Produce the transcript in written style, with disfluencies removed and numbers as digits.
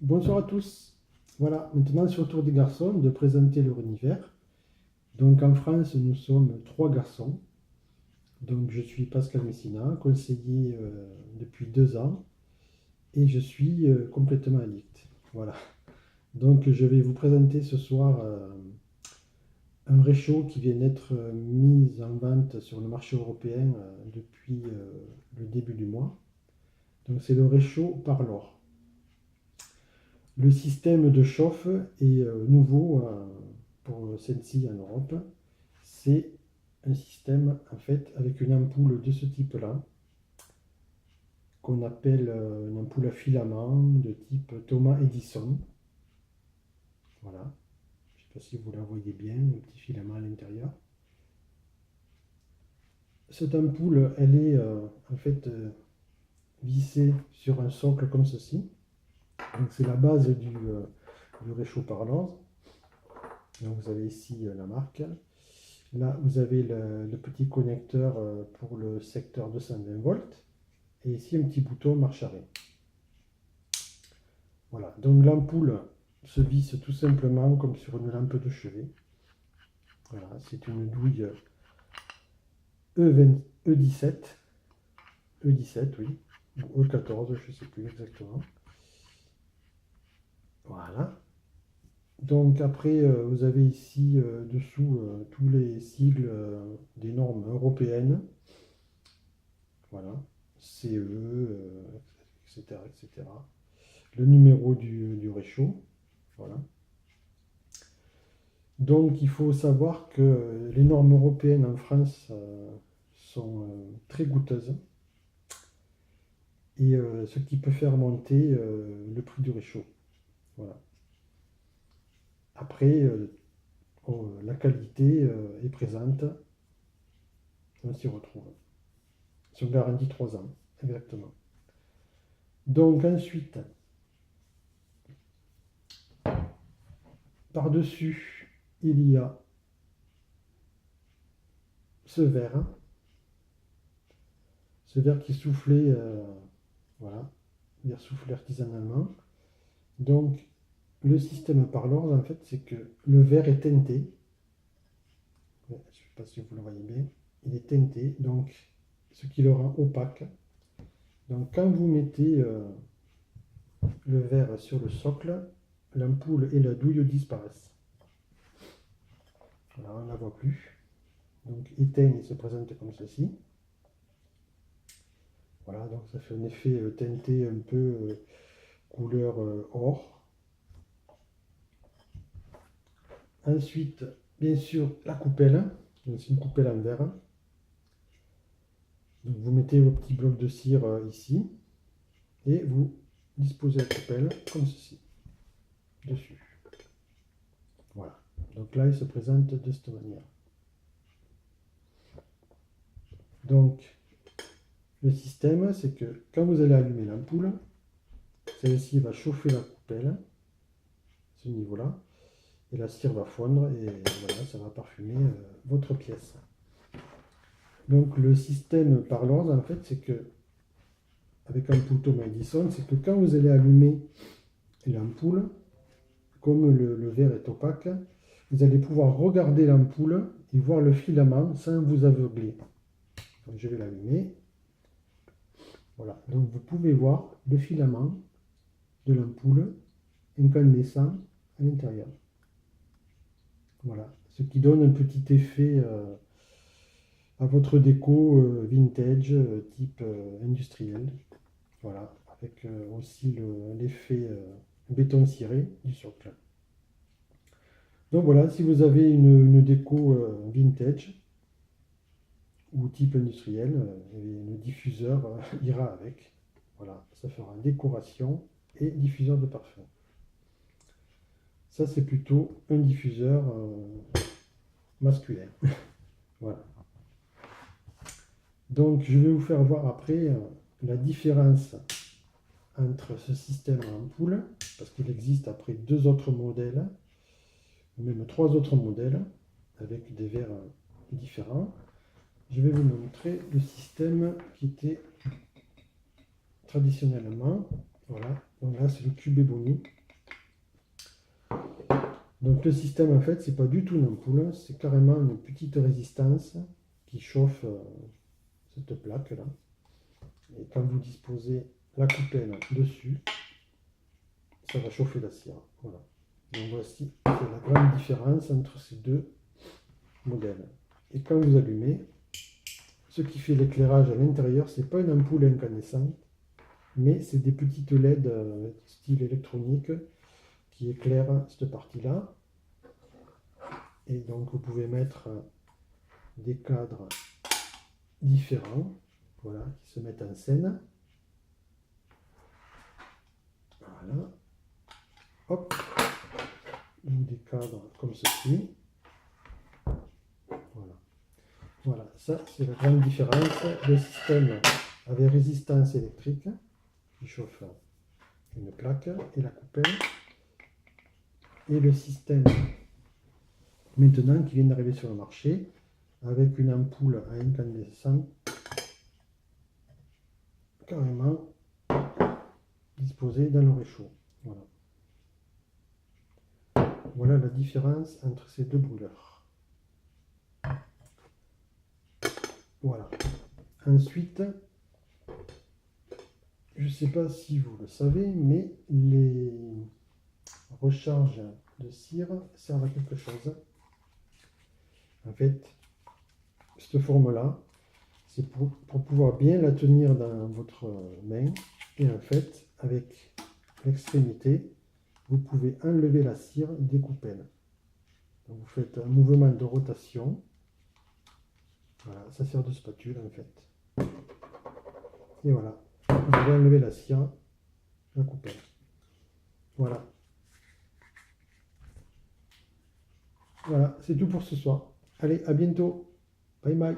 Bonsoir à tous. Voilà, maintenant c'est au tour des garçons de présenter leur univers. Donc en France, nous sommes trois garçons. Donc je suis Pascal Messina, conseiller depuis 2 ans et je suis complètement addict. Voilà. Donc je vais vous présenter ce soir un réchaud qui vient d'être mis en vente sur le marché européen depuis le début du mois. Donc c'est le réchaud par l'or. Le système de chauffe est nouveau pour celle-ci en Europe. C'est un système en fait avec une ampoule de ce type-là qu'on appelle une ampoule à filament de type Thomas Edison. Voilà, je ne sais pas si vous la voyez bien, un petit filament à l'intérieur. Cette ampoule, elle est en fait vissée sur un socle comme ceci. Donc c'est la base du réchaud parlante. Donc vous avez ici la marque. Là, vous avez le petit connecteur pour le secteur 220 volts. Et ici, un petit bouton marche arrêt. Voilà. Donc l'ampoule se visse tout simplement comme sur une lampe de chevet. Voilà. C'est une douille E20, E17. E17, oui. Ou E14, je ne sais plus exactement. Voilà. Donc après, vous avez ici dessous tous les sigles des normes européennes. Voilà. CE, etc., etc. Le numéro du réchaud. Voilà. Donc il faut savoir que les normes européennes en France sont très coûteuses et ce qui peut faire monter le prix du réchaud. Voilà. Après, la qualité est présente, on s'y retrouve. Sur garantie 3 ans, exactement. Donc ensuite, par-dessus, il y a ce verre. Ce verre qui est soufflé, voilà, verre soufflé artisanalement. Donc, le système par l'ordre, en fait, c'est que le verre est teinté. Je ne sais pas si vous le voyez bien. Il est teinté, donc ce qui le rend opaque. Donc, quand vous mettez le verre sur le socle, l'ampoule et la douille disparaissent. Voilà, on ne la voit plus. Donc, éteint et se présente comme ceci. Voilà, donc ça fait un effet teinté un peu couleur or. Ensuite, bien sûr, la coupelle. C'est une coupelle en verre. Donc vous mettez vos petits blocs de cire ici et vous disposez la coupelle comme ceci, dessus. Voilà. Donc là, il se présente de cette manière. Donc, le système, c'est que quand vous allez allumer l'ampoule, celle-ci va chauffer la coupelle, à ce niveau-là, et la cire va fondre et voilà, ça va parfumer votre pièce. Donc le système par l'ordre, en fait, c'est que, avec ampoule Thomas Edison, c'est que quand vous allez allumer l'ampoule, comme le verre est opaque, vous allez pouvoir regarder l'ampoule et voir le filament sans vous aveugler. Donc je vais l'allumer. Voilà, donc vous pouvez voir le filament de l'ampoule incandescent à l'intérieur. Voilà, ce qui donne un petit effet à votre déco vintage, type industriel. Voilà, avec aussi l'effet béton ciré du socle. Donc voilà, si vous avez une déco vintage ou type industriel, le diffuseur ira avec. Voilà, ça fera décoration et diffuseur de parfum. Ça, c'est plutôt un diffuseur masculin. Voilà. Donc, je vais vous faire voir après la différence entre ce système à ampoule, parce qu'il existe après 2 autres modèles, même 3 autres modèles, avec des verres différents. Je vais vous montrer le système qui était traditionnellement. Voilà, donc là c'est le cube éboni. Donc le système en fait c'est pas du tout une ampoule, c'est carrément une petite résistance qui chauffe cette plaque là. Et quand vous disposez la coupelle dessus, ça va chauffer la cire. Voilà. Donc voici c'est la grande différence entre ces deux modèles. Et quand vous allumez, ce qui fait l'éclairage à l'intérieur, c'est pas une ampoule incandescente, mais c'est des petites LED style électronique qui éclairent cette partie-là. Et donc vous pouvez mettre des cadres différents, voilà, qui se mettent en scène. Voilà. Hop. Ou des cadres comme ceci. Voilà. Voilà, ça c'est la grande différence. Le système avec résistance électrique qui chauffe une plaque et la coupelle. Et le système maintenant qui vient d'arriver sur le marché avec une ampoule à incandescent carrément disposée dans le réchaud. Voilà. Voilà la différence entre ces deux brûleurs. Voilà. Ensuite, je ne sais pas si vous le savez, mais les recharges de cire servent à quelque chose. En fait, cette forme-là, c'est pour pouvoir bien la tenir dans votre main. Et en fait, avec l'extrémité, vous pouvez enlever la cire des coupelles. Donc vous faites un mouvement de rotation. Voilà, ça sert de spatule en fait. Et voilà, vous allez enlever la cire de la coupelle. Voilà. Voilà, c'est tout pour ce soir. Allez, à bientôt. Bye bye.